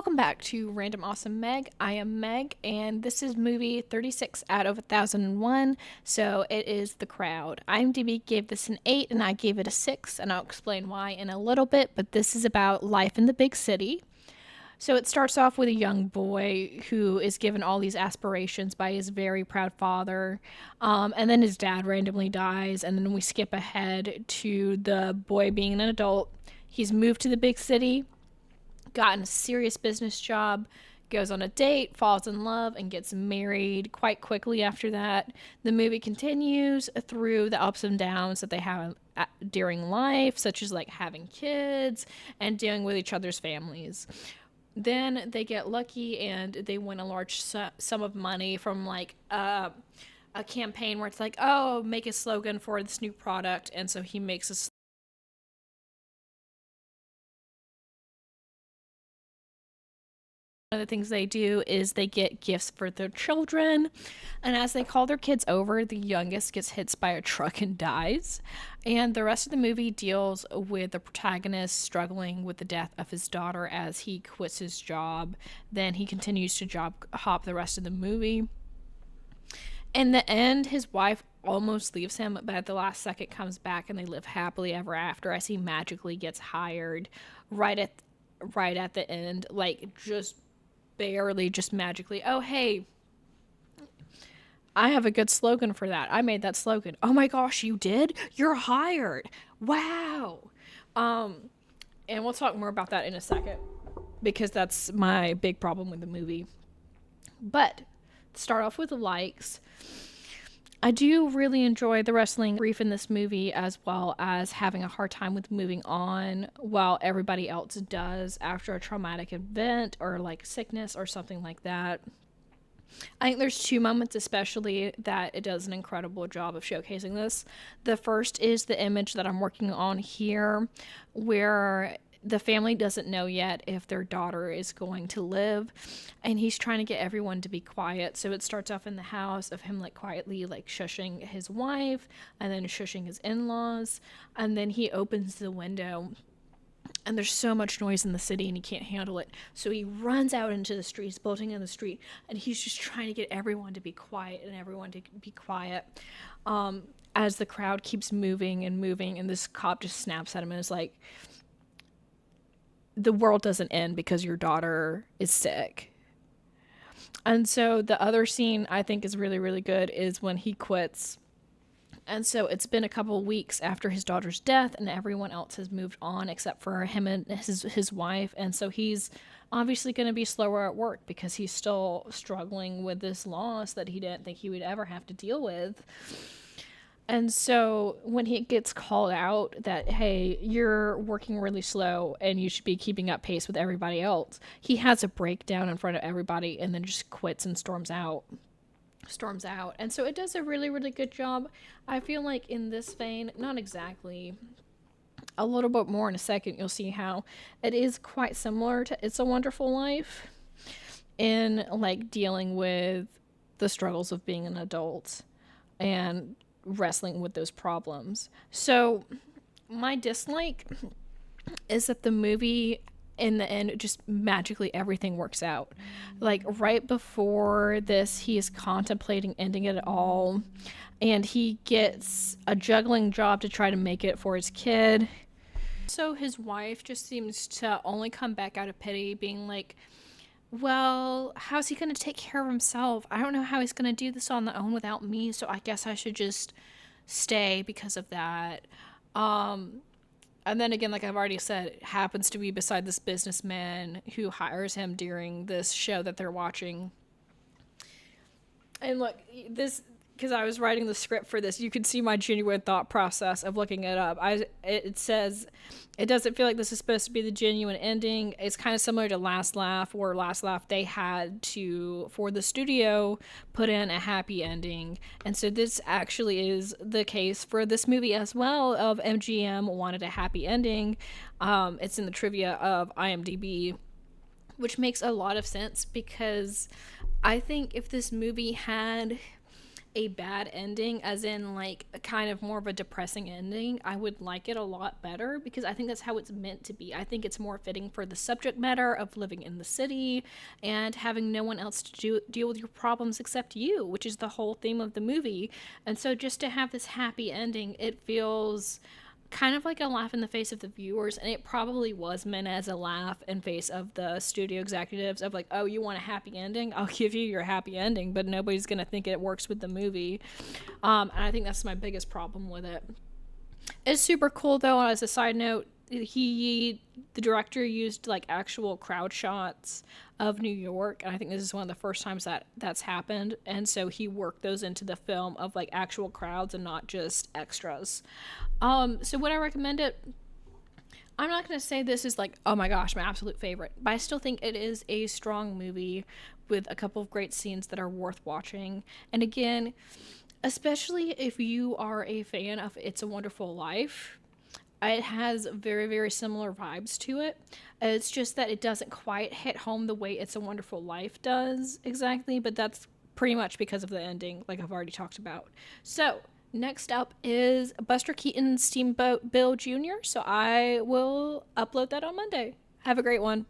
Welcome back to Random Awesome Meg. I am Meg, and this is movie 36 out of 1001, so it is The Crowd. IMDb gave this an 8, and I gave it a 6, and I'll explain why in a little bit, but this is about life in the big city. So it starts off with a young boy who is given all these aspirations by his very proud father, and then his dad randomly dies, and then we skip ahead to the boy being an adult. He's moved to the big city, gotten a serious business job, goes on a date, falls in love, and gets married quite quickly after that. The movie continues through the ups and downs that they have during life, such as like having kids and dealing with each other's families. Then they get lucky and they win a large sum of money from like a campaign where it's like, oh, make a slogan for this new product. And so he makes a One of the things they do is they get gifts for their children, and as they call their kids over, the youngest gets hit by a truck and dies. And the rest of the movie deals with the protagonist struggling with the death of his daughter as he quits his job. Then he continues to job hop the rest of the movie. In the end, his wife almost leaves him, but at the last second comes back and they live happily ever after as he magically gets hired right at the end, like just barely, just magically. Oh, hey, I have a good slogan for that. I made that slogan. Oh my gosh, you did? You're hired. Wow. And we'll talk more about that in a second because that's my big problem with the movie. But start off with the likes. I do really enjoy the wrestling grief in this movie, as well as having a hard time with moving on while everybody else does after a traumatic event or like sickness or something like that. I think there's two moments especially that it does an incredible job of showcasing this. The first is the image that I'm working on here, where the family doesn't know yet if their daughter is going to live, and he's trying to get everyone to be quiet. So it starts off in the house of him like quietly like shushing his wife and then shushing his in-laws, and then he opens the window and there's so much noise in the city and he can't handle it, so he runs out into the streets, bolting in the street, and he's just trying to get everyone to be quiet and everyone to be quiet, as the crowd keeps moving and moving, and this cop just snaps at him and is like, the world doesn't end because your daughter is sick. And so the other scene I think is really, really good is when he quits. And so it's been a couple of weeks after his daughter's death, and everyone else has moved on except for him and his wife. And so he's obviously going to be slower at work because he's still struggling with this loss that he didn't think he would ever have to deal with. And so when he gets called out that, hey, you're working really slow and you should be keeping up pace with everybody else, he has a breakdown in front of everybody and then just quits and storms out. And so it does a really, really good job. I feel like in this vein, not exactly, a little bit more in a second, you'll see how it is quite similar to It's a Wonderful Life in like dealing with the struggles of being an adult and wrestling with those problems. So my dislike is that the movie in the end just magically everything works out. Like right before this, he is contemplating ending it all, and he gets a juggling job to try to make it for his kid. So his wife just seems to only come back out of pity, being like, well, how's he going to take care of himself? I don't know how he's going to do this on the own without me, so I guess I should just stay because of that. And then again, like I've already said, it happens to be beside this businessman who hires him during this show that they're watching. And look, this, because I was writing the script for this, you could see my genuine thought process of looking it up. It says, it doesn't feel like this is supposed to be the genuine ending. It's kind of similar to Last Laugh, where Last Laugh, they had to, for the studio, put in a happy ending. And so this actually is the case for this movie as well, of MGM wanted a happy ending. It's in the trivia of IMDb, which makes a lot of sense because I think if this movie had a bad ending, as in like a kind of more of a depressing ending, I would like it a lot better, because I think that's how it's meant to be. I think it's more fitting for the subject matter of living in the city and having no one else to deal with your problems except you, which is the whole theme of the movie. And so just to have this happy ending, it feels kind of like a laugh in the face of the viewers, and it probably was meant as a laugh in face of the studio executives of like, oh, you want a happy ending, I'll give you your happy ending, but nobody's gonna think it works with the movie. And I think that's my biggest problem with it. It's super cool though. As a side note, the director used like actual crowd shots of New York, and I think this is one of the first times that that's happened. And so he worked those into the film of like actual crowds and not just extras. So would I recommend it? I'm not going to say this is like, oh my gosh, my absolute favorite, but I still think it is a strong movie with a couple of great scenes that are worth watching. And again, especially if you are a fan of It's a Wonderful Life, it has very, very similar vibes to it. It's just that it doesn't quite hit home the way It's a Wonderful Life does exactly, but that's pretty much because of the ending, like I've already talked about. So, next up is Buster Keaton's Steamboat Bill Jr., so I will upload that on Monday. Have a great one.